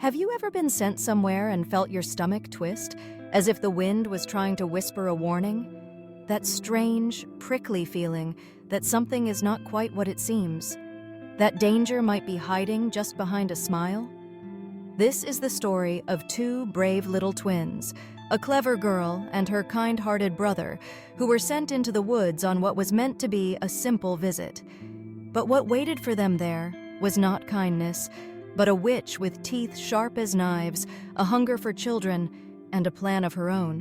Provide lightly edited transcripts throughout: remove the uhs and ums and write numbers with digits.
Have you ever been sent somewhere and felt your stomach twist, as if the wind was trying to whisper a warning? That strange, prickly feeling that something is not quite what it seems. That danger might be hiding just behind a smile? This is the story of two brave little twins, a clever girl and her kind-hearted brother, who were sent into the woods on what was meant to be a simple visit. But what waited for them there was not kindness, but a witch with teeth sharp as knives, a hunger for children, and a plan of her own.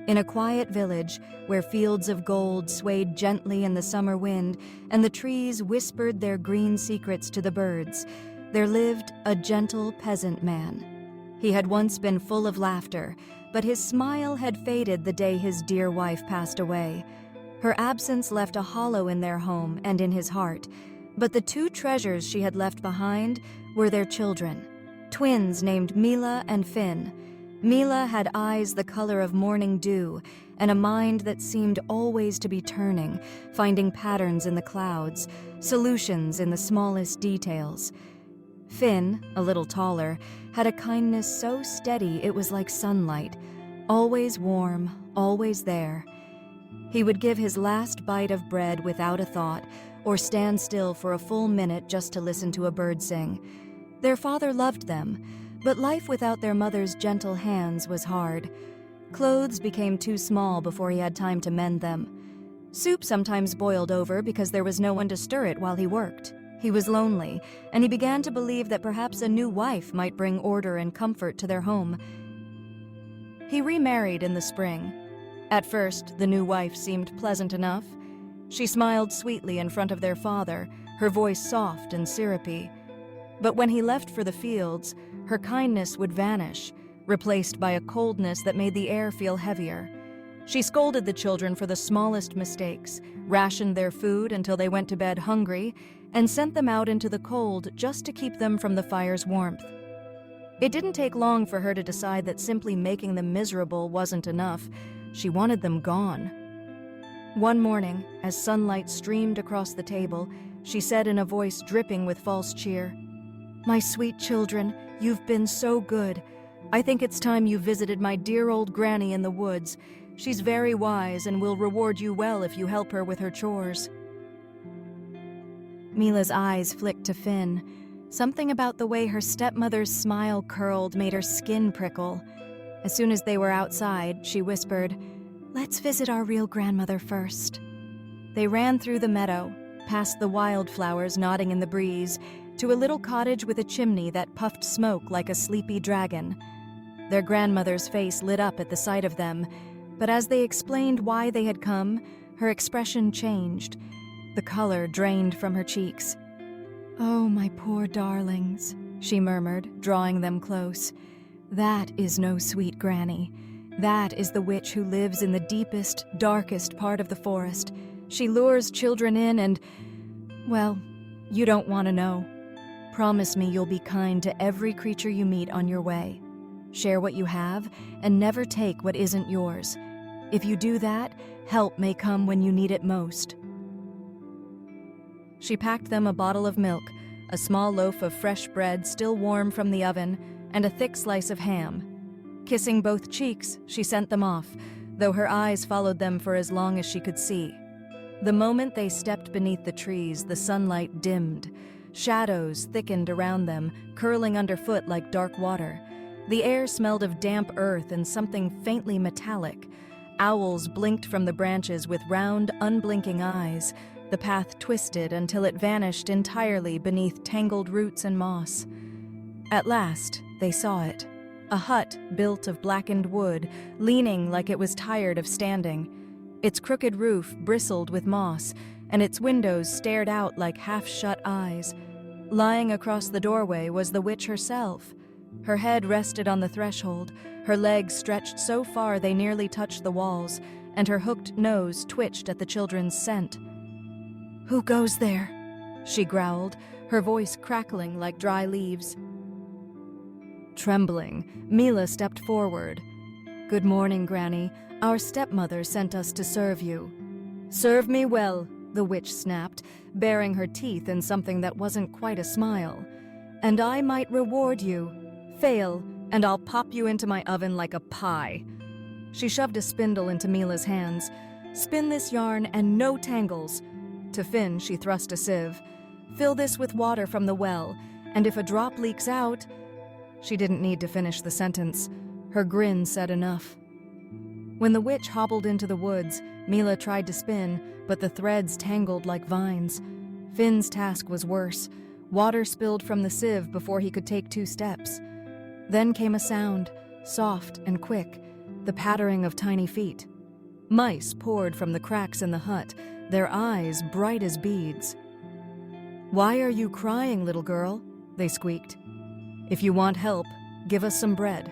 In a quiet village, where fields of gold swayed gently in the summer wind and the trees whispered their green secrets to the birds, there lived a gentle peasant man. He had once been full of laughter, but his smile had faded the day his dear wife passed away. Her absence left a hollow in their home and in his heart, but the two treasures she had left behind were their children, twins named Mila and Finn. Mila had eyes the color of morning dew and a mind that seemed always to be turning, finding patterns in the clouds, solutions in the smallest details. Finn, a little taller, had a kindness so steady it was like sunlight, always warm, always there. He would give his last bite of bread without a thought, or stand still for a full minute just to listen to a bird sing. Their father loved them, but life without their mother's gentle hands was hard. Clothes became too small before he had time to mend them. Soup sometimes boiled over because there was no one to stir it while he worked. He was lonely, and he began to believe that perhaps a new wife might bring order and comfort to their home. He remarried in the spring. At first, the new wife seemed pleasant enough. She smiled sweetly in front of their father, her voice soft and syrupy. But when he left for the fields, her kindness would vanish, replaced by a coldness that made the air feel heavier. She scolded the children for the smallest mistakes, rationed their food until they went to bed hungry, and sent them out into the cold just to keep them from the fire's warmth. It didn't take long for her to decide that simply making them miserable wasn't enough. She wanted them gone. One morning, as sunlight streamed across the table, she said in a voice dripping with false cheer, "My sweet children, you've been so good. I think it's time you visited my dear old granny in the woods. She's very wise and will reward you well if you help her with her chores." Mila's eyes flicked to Finn. Something about the way her stepmother's smile curled made her skin prickle. As soon as they were outside, she whispered, "Let's visit our real grandmother first." They ran through the meadow, past the wildflowers nodding in the breeze, to a little cottage with a chimney that puffed smoke like a sleepy dragon. Their grandmother's face lit up at the sight of them, but as they explained why they had come, her expression changed. The color drained from her cheeks. "Oh, my poor darlings," she murmured, drawing them close. "That is no sweet granny. That is the witch who lives in the deepest, darkest part of the forest. She lures children in and, well, you don't want to know. Promise me you'll be kind to every creature you meet on your way. Share what you have and never take what isn't yours. If you do that, help may come when you need it most." She packed them a bottle of milk, a small loaf of fresh bread still warm from the oven, and a thick slice of ham. Kissing both cheeks, she sent them off, though her eyes followed them for as long as she could see. The moment they stepped beneath the trees, the sunlight dimmed. Shadows thickened around them, curling underfoot like dark water. The air smelled of damp earth and something faintly metallic. Owls blinked from the branches with round, unblinking eyes. The path twisted until it vanished entirely beneath tangled roots and moss. At last, they saw it. A hut built of blackened wood, leaning like it was tired of standing. Its crooked roof bristled with moss, and its windows stared out like half-shut eyes. Lying across the doorway was the witch herself. Her head rested on the threshold, her legs stretched so far they nearly touched the walls, and her hooked nose twitched at the children's scent. "Who goes there?" she growled, her voice crackling like dry leaves. Trembling, Mila stepped forward. "Good morning, Granny. Our stepmother sent us to serve you." "Serve me well," the witch snapped, baring her teeth in something that wasn't quite a smile. "And I might reward you. Fail, and I'll pop you into my oven like a pie." She shoved a spindle into Mila's hands. "Spin this yarn and no tangles." To Finn, she thrust a sieve. "Fill this with water from the well, and if a drop leaks out—" She didn't need to finish the sentence. Her grin said enough. When the witch hobbled into the woods, Mila tried to spin, but the threads tangled like vines. Finn's task was worse. Water spilled from the sieve before he could take 2 steps. Then came a sound, soft and quick, the pattering of tiny feet. Mice poured from the cracks in the hut, their eyes bright as beads. "Why are you crying, little girl?" they squeaked. "If you want help, give us some bread."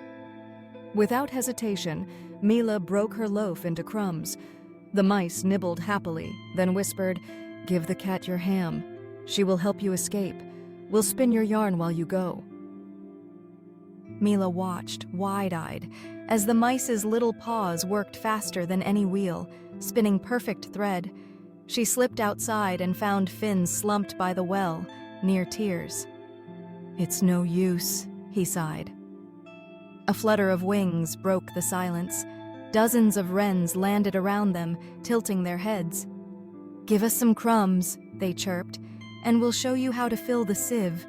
Without hesitation, Mila broke her loaf into crumbs. The mice nibbled happily, then whispered, "Give the cat your ham. She will help you escape. We'll spin your yarn while you go." Mila watched, wide-eyed, as the mice's little paws worked faster than any wheel, spinning perfect thread. She slipped outside and found Finn slumped by the well, near tears. "It's no use," he sighed. A flutter of wings broke the silence. Dozens of wrens landed around them, tilting their heads. "Give us some crumbs," they chirped, "and we'll show you how to fill the sieve."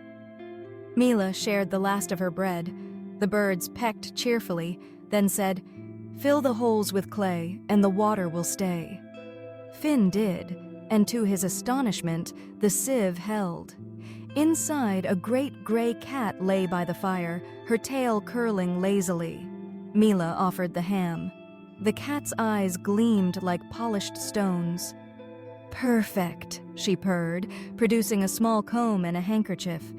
Mila shared the last of her bread. The birds pecked cheerfully, then said, "Fill the holes with clay, and the water will stay." Finn did, and to his astonishment, the sieve held. Inside, a great gray cat lay by the fire, her tail curling lazily. Mila offered the ham. The cat's eyes gleamed like polished stones. "Perfect," she purred, producing a small comb and a handkerchief.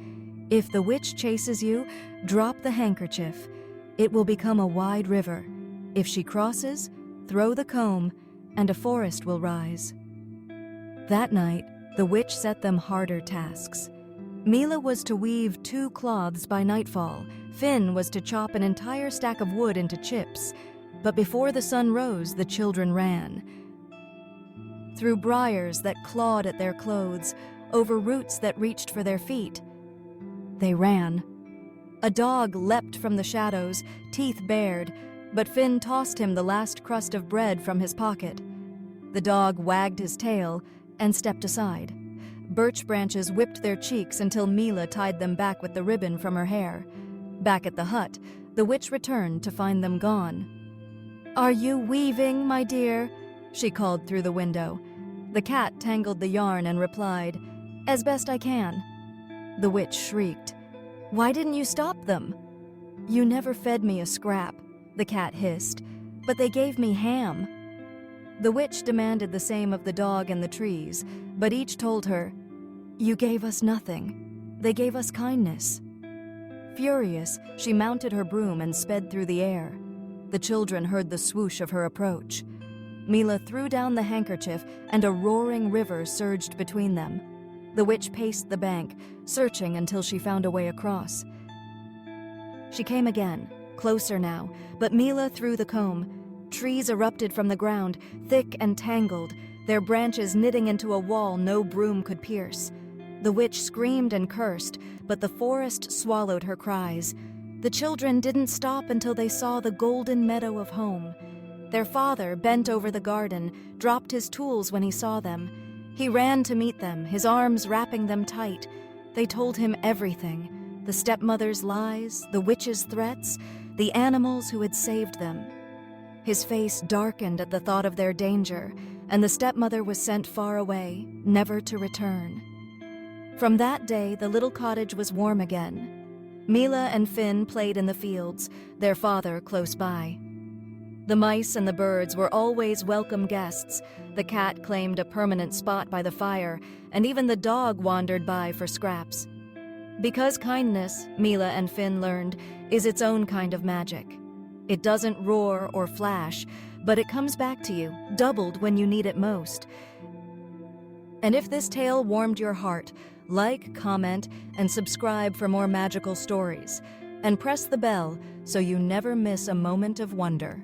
"If the witch chases you, drop the handkerchief. It will become a wide river. If she crosses, throw the comb, and a forest will rise." That night, the witch set them harder tasks. Mila was to weave 2 cloths by nightfall. Finn was to chop an entire stack of wood into chips. But before the sun rose, the children ran. Through briars that clawed at their clothes, over roots that reached for their feet. They ran. A dog leapt from the shadows, teeth bared, but Finn tossed him the last crust of bread from his pocket. The dog wagged his tail and stepped aside. Birch branches whipped their cheeks until Mila tied them back with the ribbon from her hair. Back at the hut, the witch returned to find them gone. "Are you weaving, my dear?" she called through the window. The cat tangled the yarn and replied, "As best I can." The witch shrieked, "Why didn't you stop them?" "You never fed me a scrap," the cat hissed, "but they gave me ham." The witch demanded the same of the dog and the trees, but each told her, "You gave us nothing. They gave us kindness." Furious, she mounted her broom and sped through the air. The children heard the swoosh of her approach. Mila threw down the handkerchief, and a roaring river surged between them. The witch paced the bank, searching until she found a way across. She came again, closer now, but Mila threw the comb. Trees erupted from the ground, thick and tangled, their branches knitting into a wall no broom could pierce. The witch screamed and cursed, but the forest swallowed her cries. The children didn't stop until they saw the golden meadow of home. Their father bent over the garden, dropped his tools when he saw them. He ran to meet them, his arms wrapping them tight. They told him everything: the stepmother's lies, the witch's threats, the animals who had saved them. His face darkened at the thought of their danger, and the stepmother was sent far away, never to return. From that day, the little cottage was warm again. Mila and Finn played in the fields, their father close by. The mice and the birds were always welcome guests. The cat claimed a permanent spot by the fire, and even the dog wandered by for scraps. Because kindness, Mila and Finn learned, is its own kind of magic. It doesn't roar or flash, but it comes back to you, doubled when you need it most. And if this tale warmed your heart, like, comment, and subscribe for more magical stories. And press the bell so you never miss a moment of wonder.